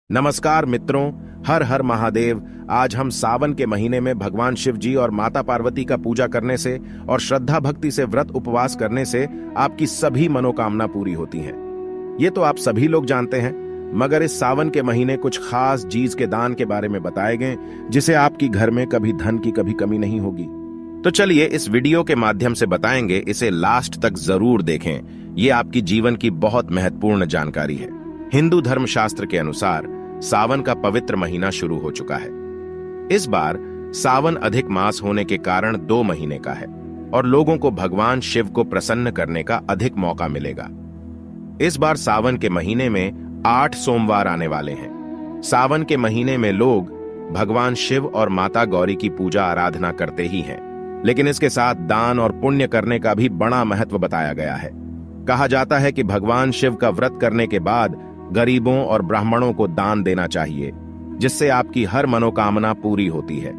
नमस्कार मित्रों, हर हर महादेव। आज हम सावन के महीने में भगवान शिव जी और माता पार्वती का पूजा करने से और श्रद्धा भक्ति से व्रत उपवास करने से आपकी सभी मनोकामना पूरी होती हैं। ये तो आप सभी लोग जानते हैं, मगर इस सावन के महीने कुछ खास चीज के दान के बारे में बताए गए जिसे आपकी घर में कभी धन की कभी कमी नहीं होगी। तो चलिए इस वीडियो के माध्यम से बताएंगे, इसे लास्ट तक जरूर देखें। ये आपकी जीवन की बहुत महत्वपूर्ण जानकारी है। हिंदू धर्मशास्त्र के अनुसार सावन का पवित्र महीना शुरू हो चुका है। इस बार सावन अधिक मास होने के कारण 2 महीने का है और लोगों को भगवान शिव को प्रसन्न करने का अधिक मौका मिलेगा। इस बार सावन के महीने में 8 सोमवार आने वाले हैं। सावन के महीने में लोग भगवान शिव और माता गौरी की पूजा आराधना करते ही हैं, लेकिन इसके साथ दान और पुण्य करने का भी बड़ा महत्व बताया गया है। कहा जाता है कि भगवान शिव का व्रत करने के बाद गरीबों और ब्राह्मणों को दान देना चाहिए, जिससे आपकी हर मनोकामना पूरी होती है।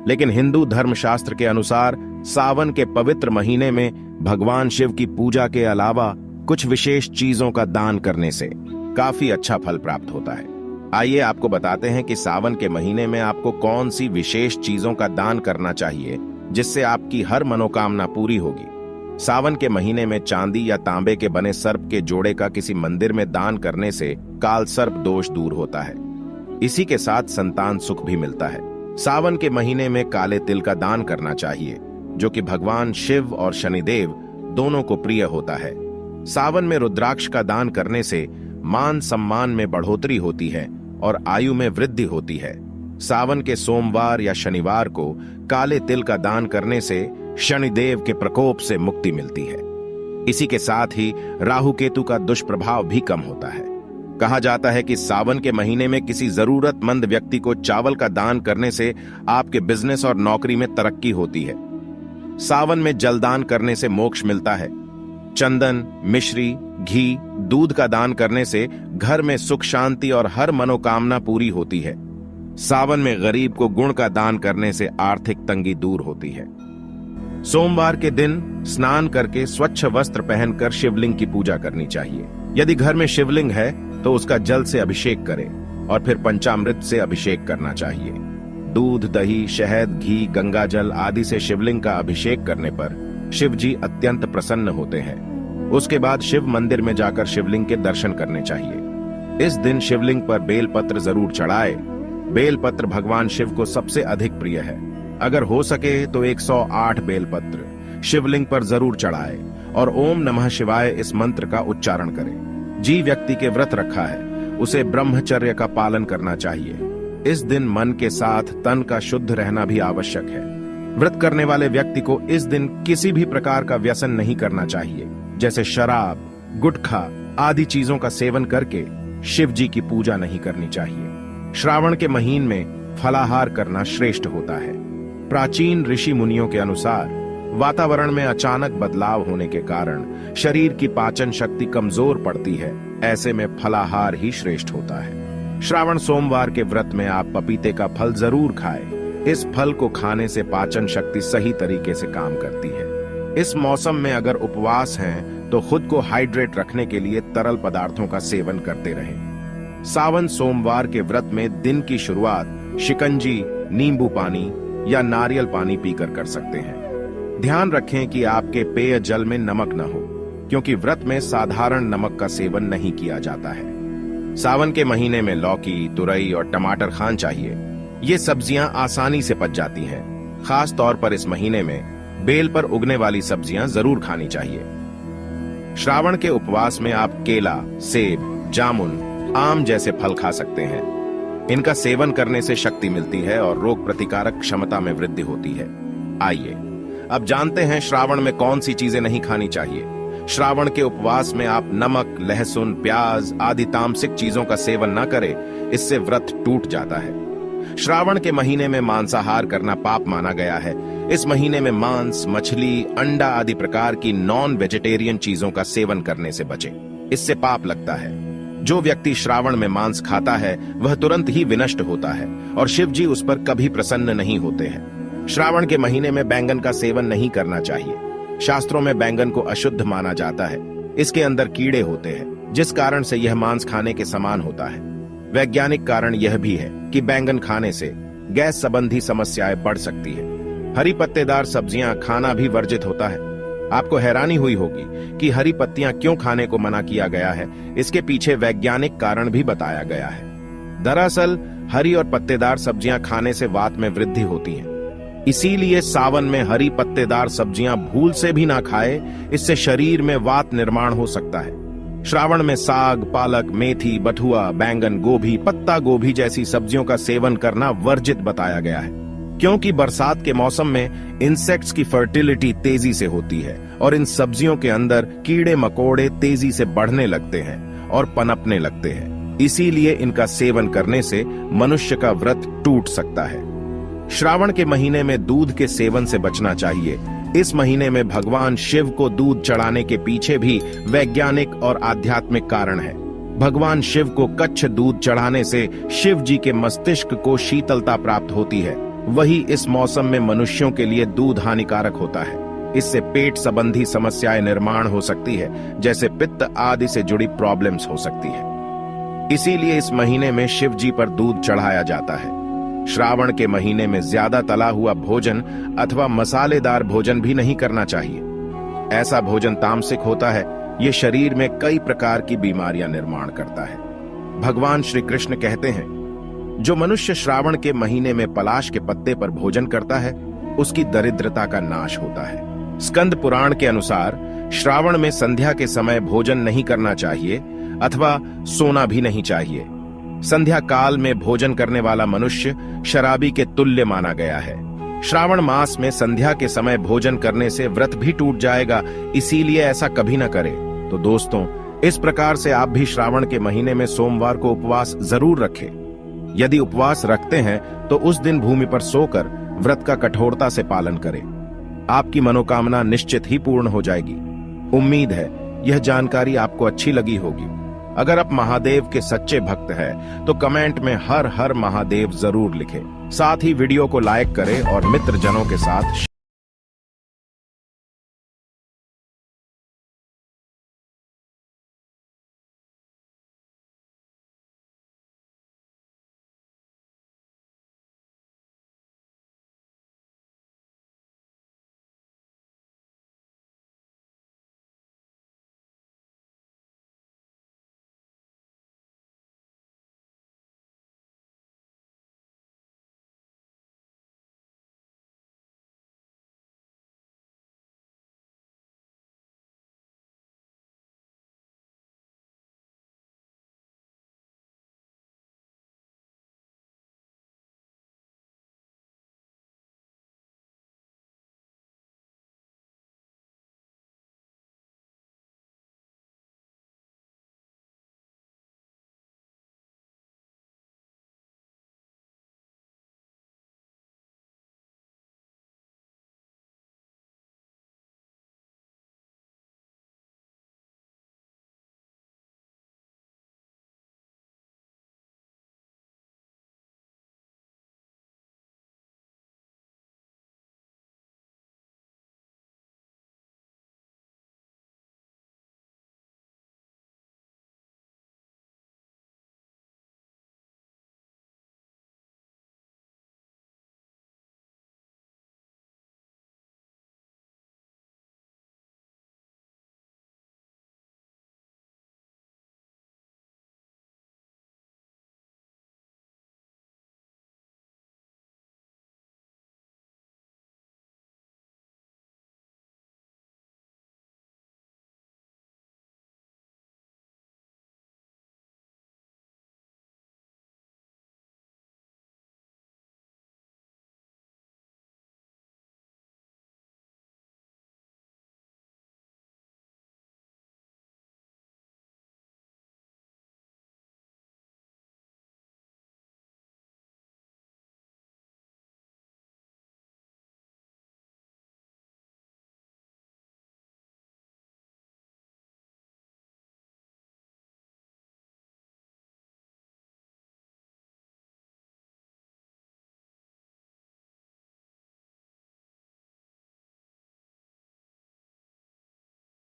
लेकिन हिंदू धर्मशास्त्र के अनुसार सावन के पवित्र महीने में भगवान शिव की पूजा के अलावा कुछ विशेष चीजों का दान करने से काफी अच्छा फल प्राप्त होता है। आइए आपको बताते हैं कि सावन के महीने में आपको कौन सी विशेष चीजों का दान करना चाहिए जिससे आपकी हर मनोकामना पूरी होगी। सावन के महीने में चांदी या तांबे के बने सर्प के जोड़े का किसी मंदिर में दान करने से काल सर्प दोष दूर होता है। इसी के साथ संतान सुख भी मिलता है। सावन के महीने में काले तिल का दान करना चाहिए, जो कि भगवान शिव और शनिदेव दोनों को प्रिय होता है। सावन में रुद्राक्ष का दान करने से मान सम्मान में बढ़ोतरी होती है और आयु में वृद्धि होती है। सावन के सोमवार या शनिवार को काले तिल का दान करने से शनिदेव के प्रकोप से मुक्ति मिलती है। इसी के साथ ही राहु केतु का दुष्प्रभाव भी कम होता है। कहा जाता है कि सावन के महीने में किसी जरूरतमंद व्यक्ति को चावल का दान करने से आपके बिजनेस और नौकरी में तरक्की होती है। सावन में जलदान करने से मोक्ष मिलता है। चंदन, मिश्री, घी, दूध का दान करने से घर में सुख शांति और हर मनोकामना पूरी होती है। सावन में गरीब को गुड़ का दान करने से आर्थिक तंगी दूर होती है। सोमवार के दिन स्नान करके स्वच्छ वस्त्र पहनकर शिवलिंग की पूजा करनी चाहिए। यदि घर में शिवलिंग है तो उसका जल से अभिषेक करें और फिर पंचामृत से अभिषेक करना चाहिए। दूध, दही, शहद, घी, गंगा जल आदि से शिवलिंग का अभिषेक करने पर शिव जी अत्यंत प्रसन्न होते हैं। उसके बाद शिव मंदिर में जाकर शिवलिंग के दर्शन करने चाहिए। इस दिन शिवलिंग पर बेलपत्र जरूर चढ़ाए। बेलपत्र भगवान शिव को सबसे अधिक प्रिय है। अगर हो सके तो 108 बेलपत्र शिवलिंग पर जरूर चढ़ाए और ओम नमः शिवाय इस मंत्र का उच्चारण करें। जी व्यक्ति के व्रत रखा है उसे ब्रह्मचर्य का पालन करना चाहिए। इस दिन मन के साथ तन का शुद्ध रहना भी आवश्यक है। व्रत करने वाले व्यक्ति को इस दिन किसी भी प्रकार का व्यसन नहीं करना चाहिए, जैसे शराब, गुटखा आदि चीजों का सेवन करके शिव जी की पूजा नहीं करनी चाहिए। श्रावण के महीने में फलाहार करना श्रेष्ठ होता है। प्राचीन ऋषि मुनियों के अनुसार वातावरण में अचानक बदलाव होने के कारण शरीर की पाचन शक्ति कमजोर पड़ती है। ऐसे में फलाहार ही श्रेष्ठ होता है। श्रावण सोमवार के व्रत में आप पपीते का फल जरूर खाएं। इस फल को खाने से पाचन शक्ति सही तरीके से काम करती है। इस मौसम में अगर उपवास हैं तो खुद को हाइड्रेट रखने के लिए तरल पदार्थों का सेवन करते रहें। सावन सोमवार के व्रत में दिन की शुरुआत शिकंजी, नींबू पानी या नारियल पानी पीकर कर सकते हैं। ध्यान रखें कि आपके पेय जल में नमक न हो, क्योंकि व्रत में साधारण नमक का सेवन नहीं किया जाता है। सावन के महीने में लौकी, तुरई और टमाटर खान चाहिए। ये सब्जियां आसानी से पच जाती हैं। खास तौर पर इस महीने में बेल पर उगने वाली सब्जियां जरूर खानी चाहिए। श्रावण के उपवास में आप केला, सेब, जामुन, आम जैसे फल खा सकते हैं। इनका सेवन करने से शक्ति मिलती है और रोग प्रतिकारक क्षमता में वृद्धि होती है। आइए अब जानते हैं श्रावण में कौन सी चीजें नहीं खानी चाहिए। श्रावण के उपवास में आप नमक, लहसुन, प्याज आदि तामसिक चीजों का सेवन न करें, इससे व्रत टूट जाता है। श्रावण के महीने में मांसाहार करना पाप माना गया है। इस महीने में मांस, मछली, अंडा आदि प्रकार की नॉन वेजिटेरियन चीजों का सेवन करने से बचें, इससे पाप लगता है। जो व्यक्ति श्रावण में मांस खाता है वह तुरंत ही विनष्ट होता है और शिव जी उस पर कभी प्रसन्न नहीं होते हैं। श्रावण के महीने में बैंगन का सेवन नहीं करना चाहिए। शास्त्रों में बैंगन को अशुद्ध माना जाता है। इसके अंदर कीड़े होते हैं, जिस कारण से यह मांस खाने के समान होता है। वैज्ञानिक कारण यह भी है कि बैंगन खाने से गैस संबंधी समस्याएं बढ़ सकती है। हरी पत्तेदार सब्जियां खाना भी वर्जित होता है। आपको हैरानी हुई होगी कि हरी पत्तियां क्यों खाने को मना किया गया है। इसके पीछे वैज्ञानिक कारण भी बताया गया है। दरअसल हरी और पत्तेदार सब्जियां खाने से वात में वृद्धि होती है, इसीलिए सावन में हरी पत्तेदार सब्जियां भूल से भी ना खाए, इससे शरीर में वात निर्माण हो सकता है। श्रावण में साग, पालक, मेथी, बथुआ, बैंगन, गोभी, पत्ता गोभी जैसी सब्जियों का सेवन करना वर्जित बताया गया है, क्योंकि बरसात के मौसम में इंसेक्ट्स की फर्टिलिटी तेजी से होती है और इन सब्जियों के अंदर कीड़े मकोड़े तेजी से बढ़ने लगते हैं और पनपने लगते हैं। इसीलिए इनका सेवन करने से मनुष्य का व्रत टूट सकता है। श्रावण के महीने में दूध के सेवन से बचना चाहिए। इस महीने में भगवान शिव को दूध चढ़ाने के पीछे भी वैज्ञानिक और आध्यात्मिक कारण है। भगवान शिव को कच्छ दूध चढ़ाने से शिव जी के मस्तिष्क को शीतलता प्राप्त होती है। वही इस मौसम में मनुष्यों के लिए दूध हानिकारक होता है। इससे पेट संबंधी समस्याएं निर्माण हो सकती है, जैसे पित्त आदि से जुड़ी प्रॉब्लम्स हो सकती है। इसीलिए इस महीने में शिव जी पर दूध चढ़ाया जाता है। श्रावण के महीने में ज्यादा तला हुआ भोजन अथवा मसालेदार भोजन भी नहीं करना चाहिए। ऐसा भोजन तामसिक होता है। ये शरीर में कई प्रकार की बीमारियां निर्माण करता है। भगवान श्री कृष्ण कहते हैं, जो मनुष्य श्रावण के महीने में पलाश के पत्ते पर भोजन करता है, उसकी दरिद्रता का नाश होता है। स्कंद पुराण के अनुसार श्रावण में संध्या के समय भोजन नहीं करना चाहिए अथवा सोना भी नहीं चाहिए। संध्या काल में भोजन करने वाला मनुष्य शराबी के तुल्य माना गया है। श्रावण मास में संध्या के समय भोजन करने से व्रत भी टूट जाएगा, इसीलिए ऐसा कभी न करें। तो दोस्तों, इस प्रकार से आप भी श्रावण के महीने में सोमवार को उपवास जरूर रखें। यदि उपवास रखते हैं तो उस दिन भूमि पर सोकर व्रत का कठोरता से पालन करें। आपकी मनोकामना निश्चित ही पूर्ण हो जाएगी। उम्मीद है यह जानकारी आपको अच्छी लगी होगी। अगर आप महादेव के सच्चे भक्त हैं तो कमेंट में हर हर महादेव जरूर लिखें। साथ ही वीडियो को लाइक करें और मित्रजनों के साथ